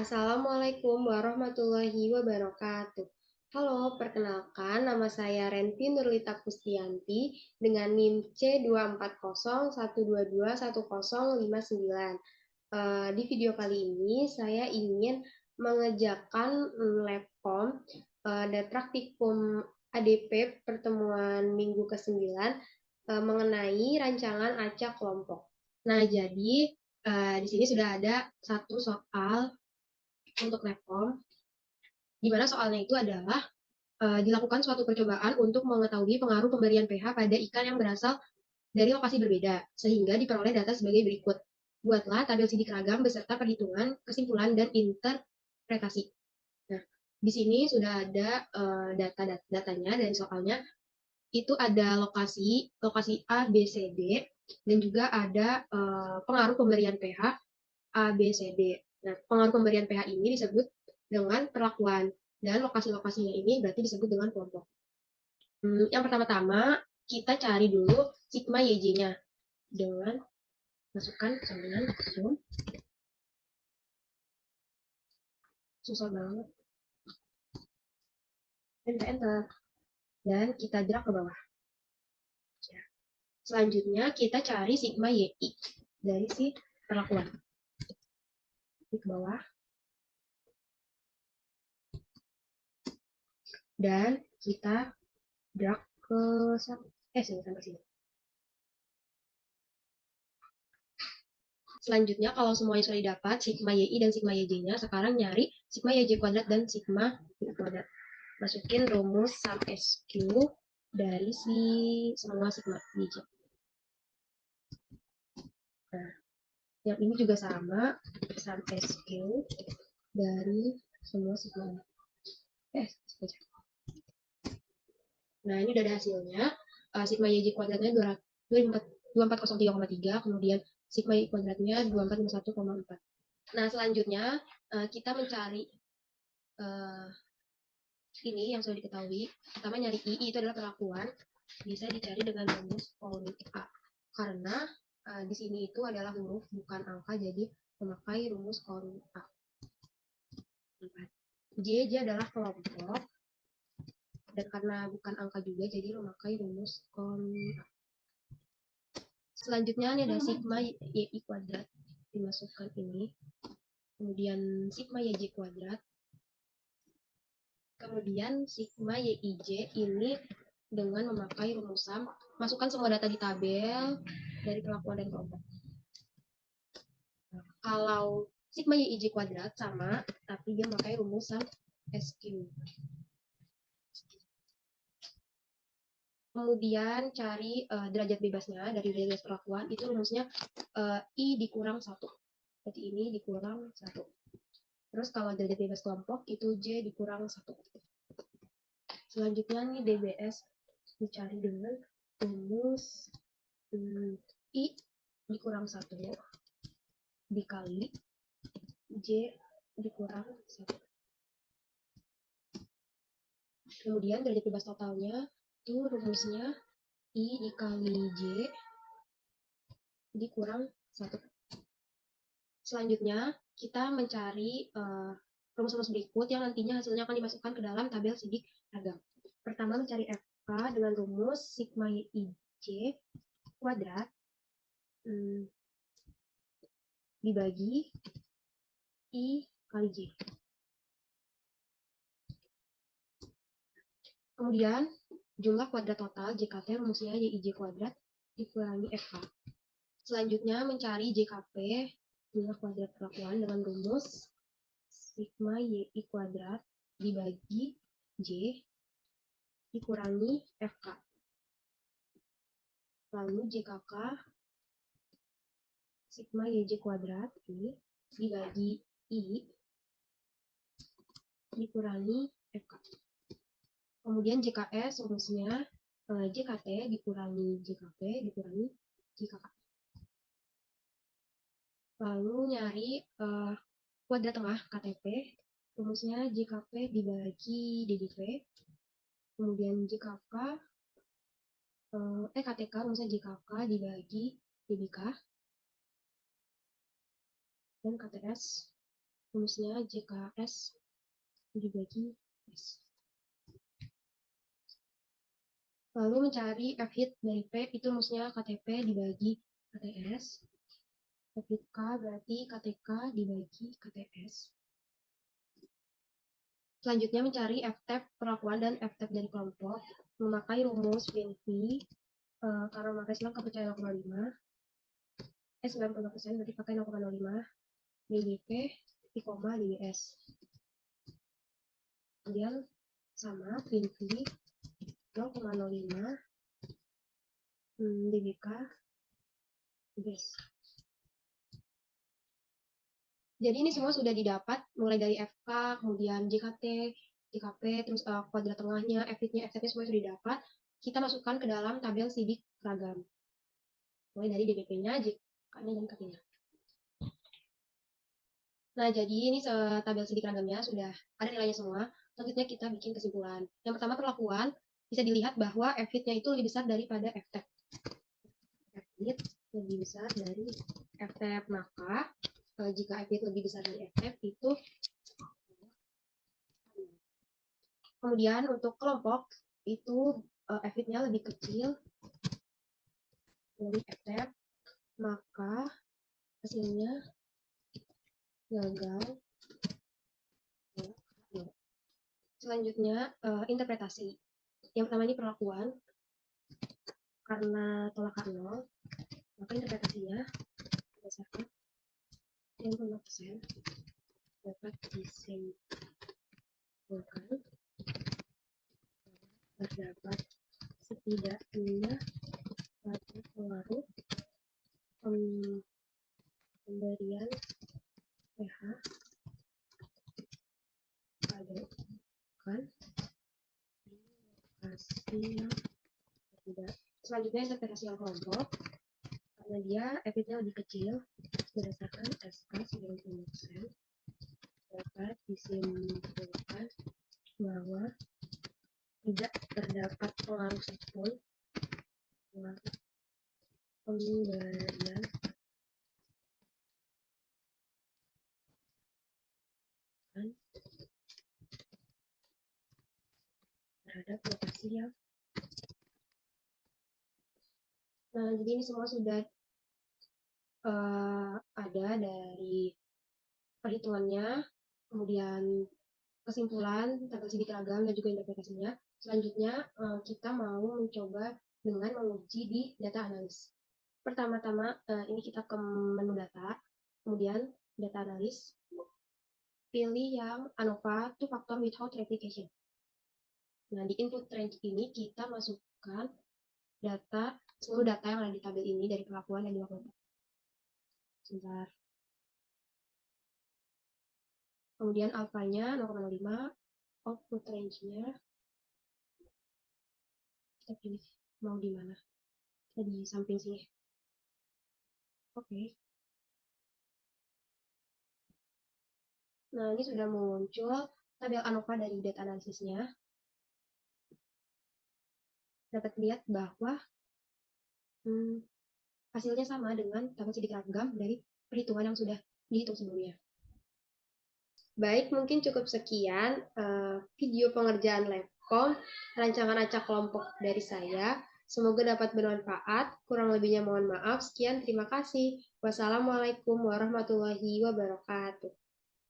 Assalamualaikum warahmatullahi wabarakatuh. Halo, perkenalkan nama saya Renti Nurlita Kustianti dengan NIM C24012210059. Di video kali ini saya ingin mengerjakan Labcom dan praktikum ADP pertemuan minggu ke-9 mengenai rancangan acak kelompok. Nah, jadi di sini sudah ada satu soal untuk Labcom, di mana soalnya itu adalah dilakukan suatu percobaan untuk mengetahui pengaruh pemberian pH pada ikan yang berasal dari lokasi berbeda, sehingga diperoleh data sebagai berikut. Buatlah tabel sidik ragam beserta perhitungan, kesimpulan, dan interpretasi. Nah, di sini sudah ada data-datanya dan soalnya itu ada lokasi A, B, C, D, dan juga ada pengaruh pemberian pH A, B, C, D. Nah, pengaruh pemberian pH ini disebut dengan perlakuan, dan lokasi-lokasinya ini berarti disebut dengan kelompok. Yang pertama-tama, kita cari dulu sigma YJ-nya dengan masukkan sambungan zoom. Susah banget. Enter. Dan kita drag ke bawah. Selanjutnya, kita cari sigma YI dari si perlakuan. Di ke bawah. Dan kita drag ke sini sampai sini. Selanjutnya, kalau semuanya sudah didapat, sigma YI dan sigma YJ-nya, sekarang nyari sigma YJ kuadrat dan sigma Y kuadrat. Masukin rumus sum SQ dari semua sigma YJ. Nah, yang ini juga sama, sum SQ dari semua sigma. Nah, ini udah ada hasilnya. Sigma YJ kuadratnya 2403,3, kemudian sigma Y kuadratnya 2451,4. Nah, selanjutnya kita mencari ini yang sudah diketahui. Pertama, nyari I itu adalah perlakuan. Bisa dicari dengan rumus polit A. Karena di sini itu adalah huruf, bukan angka, jadi memakai rumus polit A. J adalah kelompok. Dan karena bukan angka juga, jadi memakai rumus polit A. Selanjutnya, ini ada sigma YI kuadrat. Dimasukkan ini. Kemudian sigma YJ kuadrat. Kemudian sigma YIJ ini dengan memakai rumusan, masukkan semua data di tabel dari perlakuan dan kelompok. Nah, kalau sigma YIJ kuadrat sama, tapi dia memakai rumusan SQ. Kemudian cari derajat bebasnya dari derajat perlakuan, itu rumusnya I dikurang 1. Berarti ini dikurang 1. Terus kalau derajat bebas kelompok, itu J dikurang 1. Selanjutnya nih DBS dicari dengan rumus I dikurang 1 dikali J dikurang 1. Kemudian derajat bebas totalnya itu rumusnya I dikali J dikurang 1. Selanjutnya kita mencari rumus-rumus berikut yang nantinya hasilnya akan dimasukkan ke dalam tabel sidik ragam. Pertama, mencari FK dengan rumus sigma YIJ kuadrat dibagi I kali J. Kemudian jumlah kuadrat total JKT rumusnya YIJ kuadrat dikurangi FK. Selanjutnya mencari JKP jumlah kuadrat perlakuan dengan rumus sigma YI kuadrat dibagi J dikurangi FK. Lalu JKK sigma YJ kuadrat ini dibagi I dikurangi FK. Kemudian JKS rumusnya JKT dikurangi JKP dikurangi JKK. Lalu nyari kuadrat tengah KTP, rumusnya JKP dibagi DDV. Kemudian JKK KTK rumusnya JKK dibagi DBK. Dan KTS rumusnya JKS dibagi S. Lalu mencari F hit dari P, itu rumusnya KTP dibagi KTS. F hit K berarti KTK dibagi KTS. Selanjutnya mencari F-tab perlakuan dan F-tab dari kelompok. Memakai rumus VNV, karena memakai selang kepercayaan 0,5. 90% berarti pakai 0,05. DBP, I, DBS. Kemudian sama VNV 0,05 DBK DBS. Jadi ini semua sudah didapat mulai dari FK, kemudian JKT, JKP, terus kuadrat tengahnya, F-nya, F-nya semua sudah didapat. Kita masukkan ke dalam tabel sidik ragam. Mulai dari DBP-nya, JK-nya, dan KT-nya. Nah, jadi ini tabel sidik ragamnya sudah ada nilainya semua. Selanjutnya kita bikin kesimpulan. Yang pertama perlakuan, bisa dilihat bahwa F-nya itu lebih besar daripada F-tab. F-hit lebih besar dari F-tab, maka jika F-hit lebih besar dari F-tab itu. Kemudian untuk kelompok itu F-hit-nya lebih kecil dari F-tab, maka hasilnya gagal. Selanjutnya interpretasi. Yang pertama ini perlakuan. Karena tolakan 0, maka interpretasinya berdasarkan 90% dapat disimpulkan terdapat setidaknya satu pengaruh pemberian pH padokan di lokasi yang tidak. Selanjutnya interpretasi yang kelompok, karena dia F-nya lebih kecil berdasarkan SK 90%, dapat disimpulkan bahwa tidak terdapat pengaruh satupun pemberian terhadap lokasi yang. Nah, jadi ini semua sudah ada dari perhitungannya, kemudian kesimpulan, tabel sidik ragam, dan juga interpretasinya. Selanjutnya kita mau mencoba dengan menguji di data analis. Pertama-tama ini kita ke menu data, kemudian data analis, pilih yang ANOVA two factor without replication. Nah, di input range ini kita masukkan seluruh data yang ada di tabel ini dari perlakuan dan juga kelompok. Sebentar. Kemudian alfanya 0,05, output range-nya kita pilih mau di mana. Kita di samping sini. Oke. Nah, ini sudah muncul tabel ANOVA dari data analisisnya. Dapat lihat bahwa hasilnya sama dengan tabel sidik ragam dari perhitungan yang sudah dihitung sebelumnya. Baik, mungkin cukup sekian video pengerjaan Labcom, rancangan acak kelompok dari saya. Semoga dapat bermanfaat. Kurang lebihnya mohon maaf. Sekian, terima kasih. Wassalamualaikum warahmatullahi wabarakatuh.